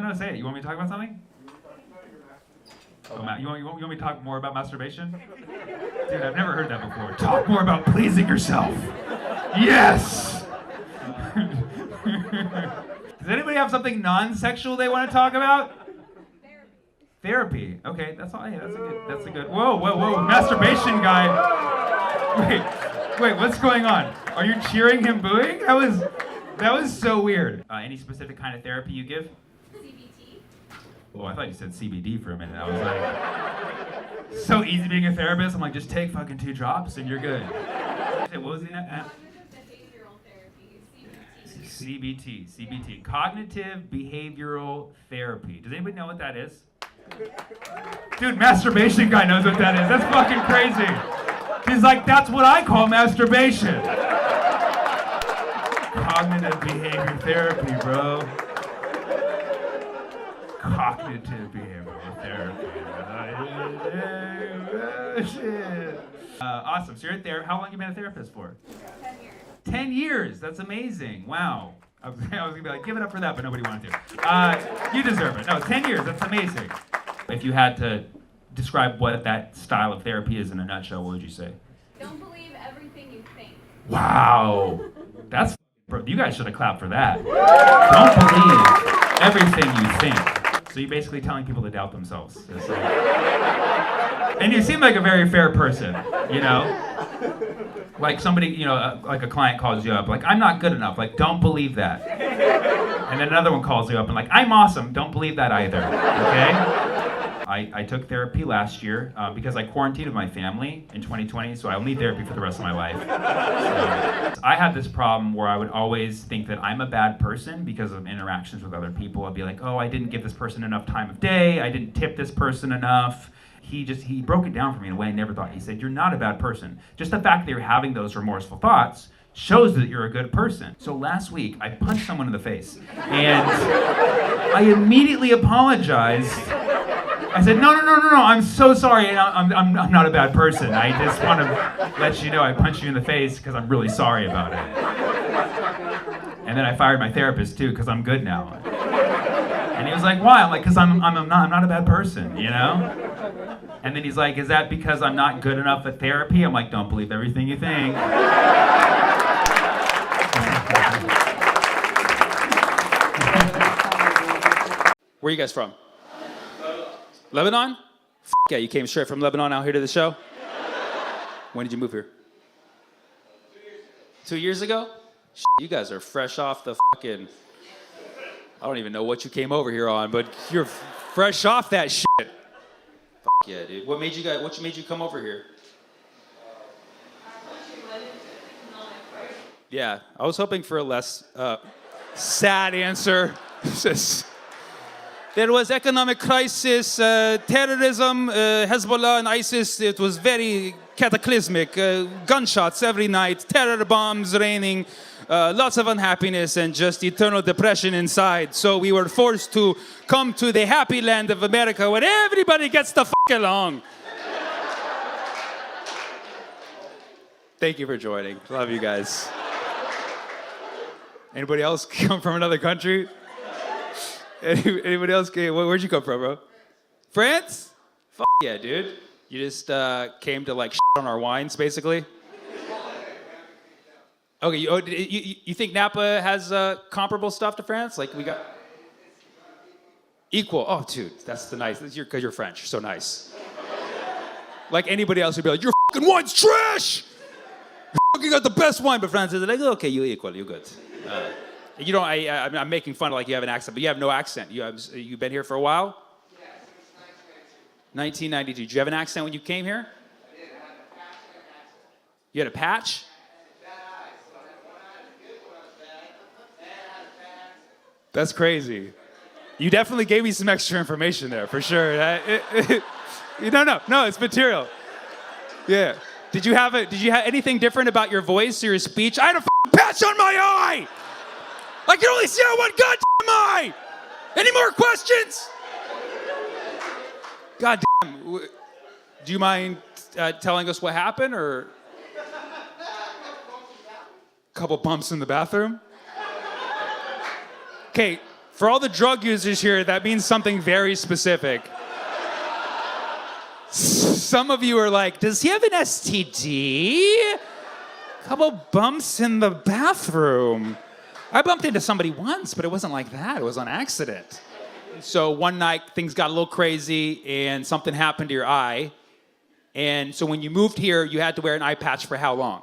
No, say it. You want me to talk about something? Oh, Matt, you want me to talk more about masturbation? Dude, I've never heard that before. Talk more about pleasing yourself. Yes! Does anybody have something non-sexual they want to talk about? Therapy. Okay, that's all. Hey, that's a good. Whoa! Masturbation guy. Wait, what's going on? Are you cheering him booing? That was so weird. Any specific kind of therapy you give? CBT. Oh, I thought you said CBD for a minute. I was like, so easy being a therapist. I'm like, just take fucking 2 drops and you're good. What was the name? Behavioral therapy, CBT. CBT. Cognitive behavioral therapy. Does anybody know what that is? Dude, masturbation guy knows what that is. That's fucking crazy. He's like, that's what I call masturbation. Cognitive behavior therapy, bro. Cognitive behavioral therapy. Shit. Awesome. So you're there. How long have you been a therapist for? 10 years. 10 years. That's amazing. Wow. I was gonna be like, give it up for that, but nobody wanted to. You deserve it. No, 10 years. That's amazing. If you had to describe what that style of therapy is in a nutshell, what would you say? Don't believe everything you think. Wow. That's, bro, you guys should have clapped for that. Don't believe everything you think. So you're basically telling people to doubt themselves. And you seem like a very fair person, you know? Like somebody, you know, like a client calls you up, like, I'm not good enough, like, don't believe that. And then another one calls you up and like, I'm awesome, don't believe that either, okay? I took therapy last year because I quarantined with my family in 2020, so I'll need therapy for the rest of my life. So, I had this problem where I would always think that I'm a bad person because of interactions with other people. I'd be like, oh, I didn't give this person enough time of day, I didn't tip this person enough. He broke it down for me in a way I never thought. He said, you're not a bad person. Just the fact that you're having those remorseful thoughts shows that you're a good person. So last week, I punched someone in the face, and I immediately apologized. I said, no, I'm so sorry, I'm not a bad person. I just want to let you know I punched you in the face because I'm really sorry about it. And then I fired my therapist too, because I'm good now. And he was like, why? I'm like, because I'm not a bad person, you know? And then he's like, is that because I'm not good enough at therapy? I'm like, don't believe everything you think. Where are you guys from? Lebanon? F yeah, you came straight from Lebanon out here to the show? When did you move here? 2 years ago? You guys are fresh off the fucking... I don't even know what you came over here on, but you're fresh off that shit. Yeah, dude. What made you come over here? Yeah, I was hoping for a less sad answer. There was economic crisis, terrorism, Hezbollah and ISIS. It was very cataclysmic. Gunshots every night, terror bombs raining, lots of unhappiness and just eternal depression inside. So we were forced to come to the happy land of America where everybody gets the fuck along. Thank you for joining. Love you guys. Anybody else come from another country? Anybody else? Where'd you come from, bro? France? Fuck yeah, dude. You just came to like shit on our wines, basically? Okay, you think Napa has comparable stuff to France? Like we got... Equal. Oh, dude, that's the nice. Because you're French, so nice. Like anybody else would be like, your fucking wine's trash! You fucking got the best wine, but France is like, okay, you equal, you good. You don't. I'm making fun of like you have an accent, but you have no accent. You've been here for a while? Yeah, since 1992. 1992. Did you have an accent when you came here? I did. I had a patch and an accent. You had a patch? Bad eyes. So I had one eye was good, one eye was bad. And I had a bad accent. That's crazy. You definitely gave me some extra information there, for sure. No, it's material. Yeah. Did you have anything different about your voice or your speech? I had a patch on my eye! I can only see out one goddamn eye! Any more questions? God damn. Do you mind telling us what happened, or? Couple bumps in the bathroom? Okay, For all the drug users here, that means something very specific. Some of you are like, does he have an STD? Couple bumps in the bathroom. I bumped into somebody once, but it wasn't like that. It was on accident. So one night, things got a little crazy, and something happened to your eye. And so when you moved here, you had to wear an eye patch for how long?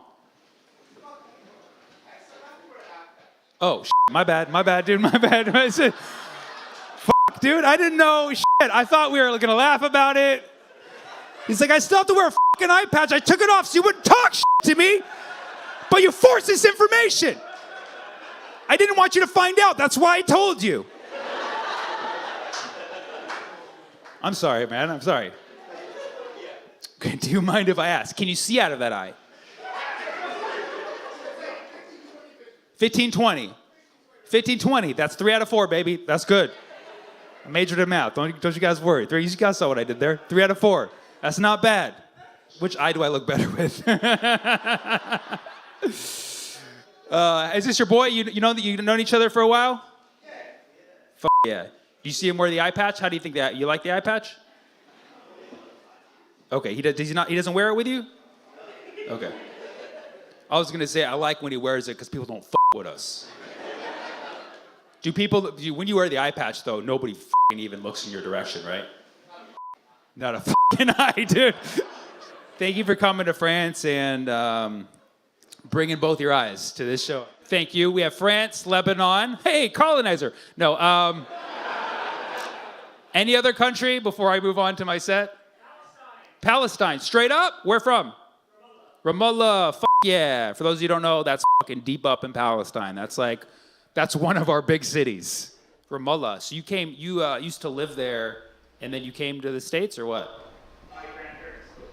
Oh, my bad, dude, my bad. I said, dude, I didn't know, I thought we were gonna laugh about it. He's like, I still have to wear a fucking eye patch. I took it off so you wouldn't talk to me, but you forced this information. I didn't want you to find out, that's why I told you. I'm sorry, man, I'm sorry. Do you mind if I ask, can you see out of that eye? 15-20. 15-20, that's 3 out of 4, baby, that's good. I majored in math, don't you guys worry. You guys saw what I did there, 3 out of 4. That's not bad. Which eye do I look better with? Is this your boy? You know that you've known each other for a while? Yeah. Yeah. You see him wear the eye patch? How do you think that? You like the eye patch? Okay. He doesn't wear it with you? Okay. I was gonna say I like when he wears it because people don't with us. When you wear the eye patch though, nobody even looks in your direction, right? Not a fucking eye, dude. Thank you for coming to France and bringing both your eyes to this show. Thank you. We have France, Lebanon. Hey, colonizer. No, any other country before I move on to my set? Palestine. Straight up? Where from? Ramallah. Yeah. For those of you who don't know, that's fucking deep up in Palestine. That's one of our big cities. Ramallah. So you used to live there, and then you came to the States, or what? My grandparents lived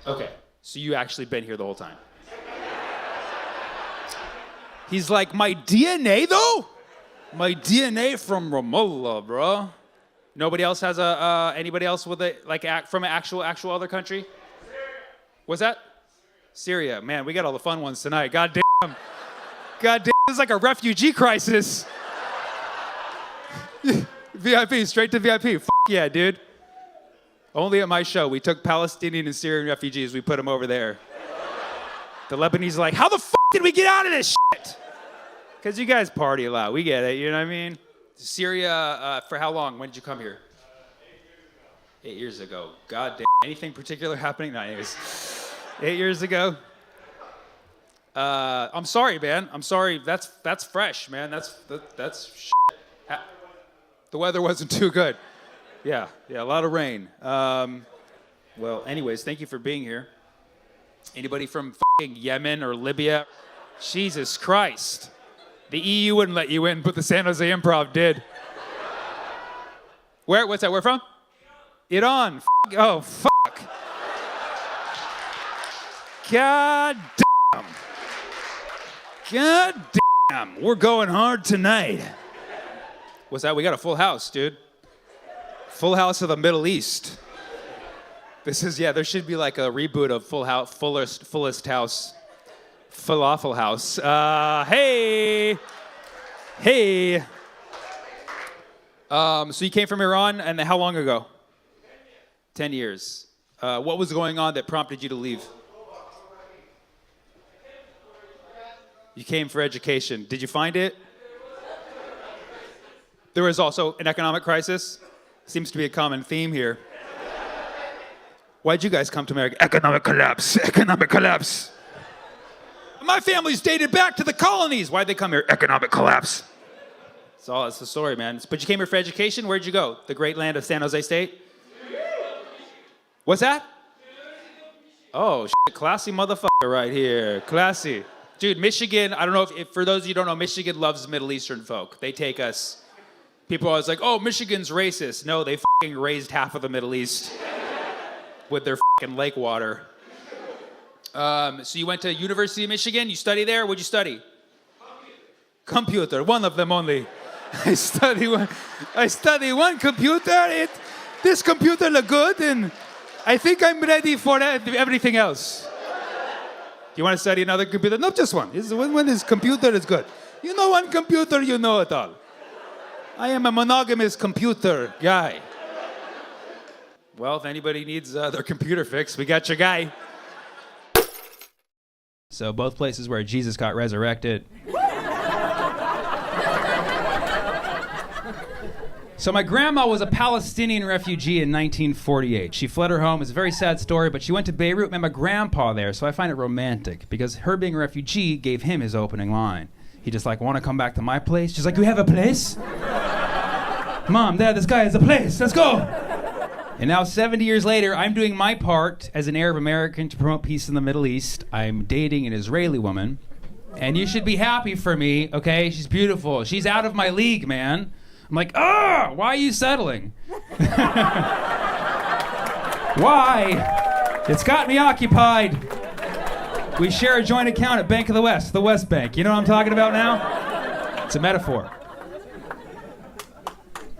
there. Okay. So you actually been here the whole time. He's like, my DNA though? My DNA from Ramallah, bro. Nobody else has anybody else with from an actual other country? Syria. What's that? Syria. Man, we got all the fun ones tonight. God damn, this is like a refugee crisis. VIP, straight to VIP. Yeah, dude. Only at my show, we took Palestinian and Syrian refugees, we put them over there. The Lebanese are like, how the did we get out of this shit? Because you guys party a lot, we get it, you know what I mean? Syria, for how long? When did you come here? 8 years ago. God damn, anything particular happening? No, anyways. 8 years ago. I'm sorry, man. I'm sorry. That's fresh, man. That's shit. The weather wasn't too good. Yeah, a lot of rain. Well, anyways, thank you for being here. Anybody from fucking Yemen or Libya? Jesus Christ. The EU wouldn't let you in, but the San Jose Improv did. What's that, where from? Iran. Oh, fuck. God damn. God damn. We're going hard tonight. What's that? We got a full house, dude. Full House of the Middle East. There should be like a reboot of Full House, Fullest House, Falafel House. Hey. So you came from Iran, and how long ago? 10 years. What was going on that prompted you to leave? You came for education. Did you find it? There was also an economic crisis. Seems to be a common theme here. Why'd you guys come to America? Economic collapse. My family's dated back to the colonies. Why'd they come here? Economic collapse. That's the story, man. But you came here for education? Where'd you go? The great land of San Jose State? What's that? Oh, shit, classy motherfucker right here. Classy. Dude, Michigan, I don't know if for those of you who don't know, Michigan loves Middle Eastern folk. They take us. People are always like, oh, Michigan's racist. No, they fucking raised half of the Middle East with their fucking lake water. So you went to University of Michigan? You study there? What'd you study? Computer, one of them only. I study one computer. This computer look good, and I think I'm ready for everything else. Do you want to study another computer? No, just one. This computer is good. You know one computer, you know it all. I am a monogamous computer guy. Well, if anybody needs their computer fixed, we got your guy. So both places where Jesus got resurrected. So my grandma was a Palestinian refugee in 1948. She fled her home. It's a very sad story, but she went to Beirut, met my grandpa there, so I find it romantic because her being a refugee gave him his opening line. He just like, want to come back to my place? She's like, you have a place? Mom, Dad, this guy has a place. Let's go. And now 70 years later, I'm doing my part as an Arab American to promote peace in the Middle East. I'm dating an Israeli woman. And you should be happy for me, okay? She's beautiful. She's out of my league, man. I'm like, why are you settling? Why? It's got me occupied. We share a joint account at Bank of the West Bank. You know what I'm talking about now? It's a metaphor.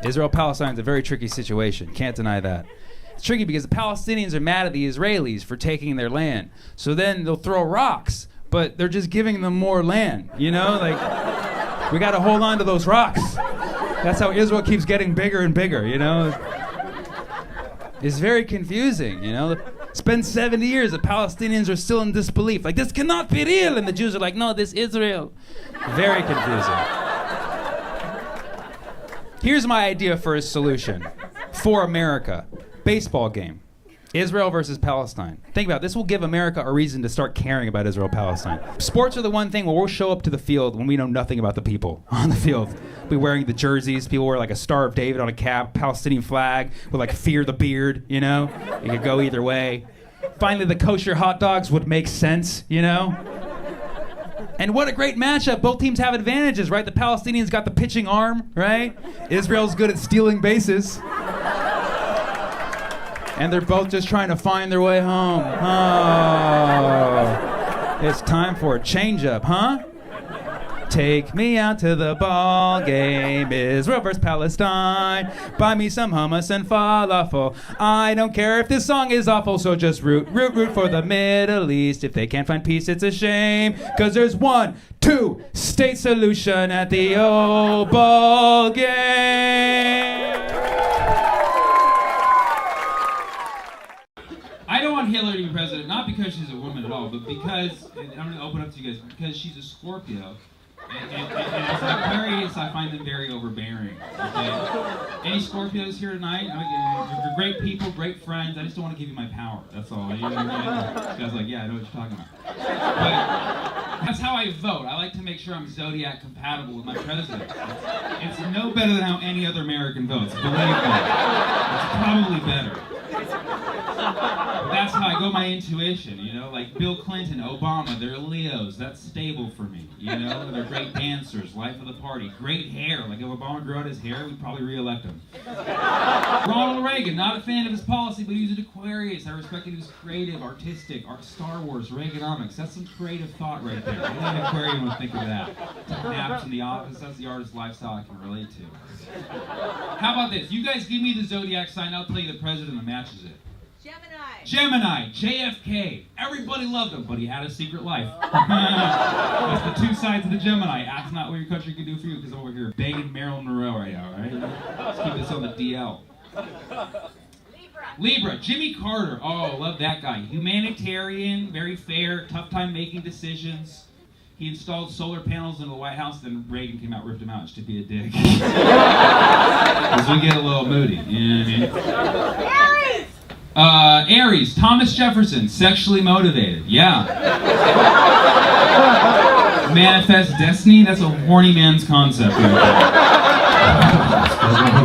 Israel-Palestine's a very tricky situation. Can't deny that. It's tricky because the Palestinians are mad at the Israelis for taking their land. So then they'll throw rocks, but they're just giving them more land. You know, like, we got to hold on to those rocks. That's how Israel keeps getting bigger and bigger, you know? It's very confusing, you know? It's been 70 years. The Palestinians are still in disbelief. Like, this cannot be real. And the Jews are like, no, this is real. Very confusing. Here's my idea for a solution for America. Baseball game. Israel versus Palestine. Think about it. This will give America a reason to start caring about Israel-Palestine. Sports are the one thing where we'll show up to the field when we know nothing about the people on the field. We'll be wearing the jerseys. People wear like a Star of David on a cap, Palestinian flag, with like fear the beard, you know? It could go either way. Finally, the kosher hot dogs would make sense, you know? And what a great matchup. Both teams have advantages, right? The Palestinians got the pitching arm, right? Israel's good at stealing bases. And they're both just trying to find their way home. Oh, it's time for a change-up, huh? Take me out to the ball game, Israel versus Palestine. Buy me some hummus and falafel. I don't care if this song is awful, so just root for the Middle East. If they can't find peace, it's a shame, 'cause there's 1, 2 state solution at the old ball game. I don't want Hillary to be president, not because she's a woman at all, but because, and I'm going to open up to you guys, because she's a Scorpio. And as an Aquarius, I find them very overbearing. Okay? Any Scorpios here tonight? You're great people, great friends. I just don't want to give you my power. That's all. You know what I mean? This guy's like, yeah, I know what you're talking about. But that's how I vote. I like to make sure I'm zodiac compatible with my president. It's no better than how any other American votes. Believe me. It's probably better. But that's how I go my intuition, you know? Like Bill Clinton, Obama, they're Leos. That's stable for me, you know? They're great dancers, life of the party, great hair. Like if Obama grew out his hair, we'd probably re-elect him. Ronald Reagan, not a fan of his policy, but he was an Aquarius. I respected he was creative, artistic, Star Wars, Reaganomics. That's some creative thought right there. Only an Aquarian would think of that. Naps in the office, that's the artist lifestyle I can relate to. How about this? You guys give me the zodiac sign, I'll tell you the president that matches it. Gemini, JFK. Everybody loved him, but he had a secret life. That's the two sides of the Gemini. That's not what your country can do for you, because I'm over here begging Marilyn Monroe right now, right? Let's keep this on the DL. Libra, Jimmy Carter. Oh, love that guy. Humanitarian, very fair, tough time making decisions. He installed solar panels in the White House, then Reagan came out, ripped him out, just to be a dick. Because we get a little moody, you know what I mean? Aries, Thomas Jefferson, sexually motivated. Yeah. Manifest destiny, that's a horny man's concept right there.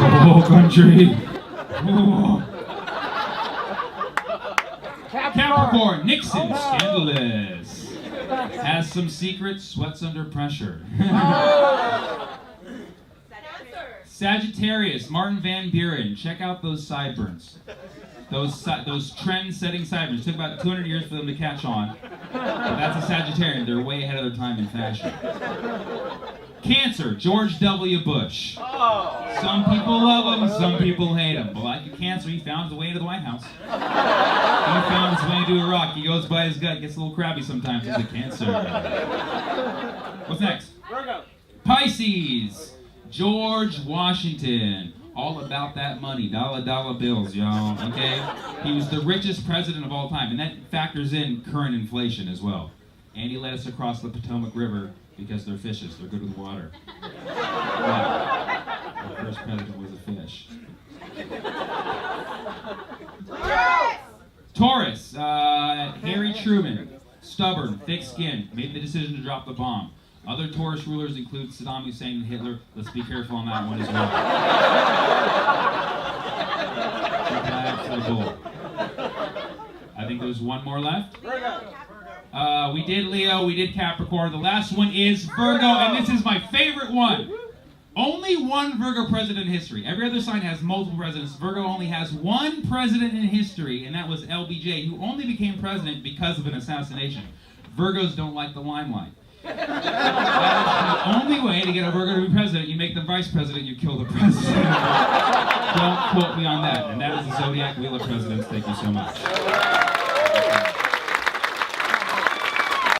The whole country. Ooh. Capricorn, Nixon, scandalous. Has some secrets, sweats under pressure. Sagittarius, Martin Van Buren. Check out those sideburns. Those trend-setting sideburns. It took about 200 years for them to catch on. But that's a Sagittarian. They're way ahead of their time in fashion. Cancer, George W. Bush. Some people love him, some people hate him. But like a Cancer, he found his way to the White House. He found his way to Iraq. He goes by his gut, gets a little crabby sometimes. He's a Cancer. What's next? Virgo. Pisces. George Washington. All about that money, dollar bills, y'all, okay? He was the richest president of all time, and that factors in current inflation as well. And he led us across the Potomac River because they're fishes, they're good with water. Yeah. Our first president was a fish. Taurus, Harry Truman, stubborn, thick-skinned, made the decision to drop the bomb. Other Taurus rulers include Saddam Hussein and Hitler. Let's be careful on that one as well. Bad for the bull. I think there's one more left. We did Leo, we did Capricorn. The last one is Virgo, and this is my favorite one. Only one Virgo president in history. Every other sign has multiple presidents. Virgo only has one president in history, and that was LBJ, who only became president because of an assassination. Virgos don't like the limelight. That is the only way to get a Virgo to be president. You make them vice president, you kill the president. Don't quote me on that. And that is the Zodiac Wheel of Presidents. Thank you so much.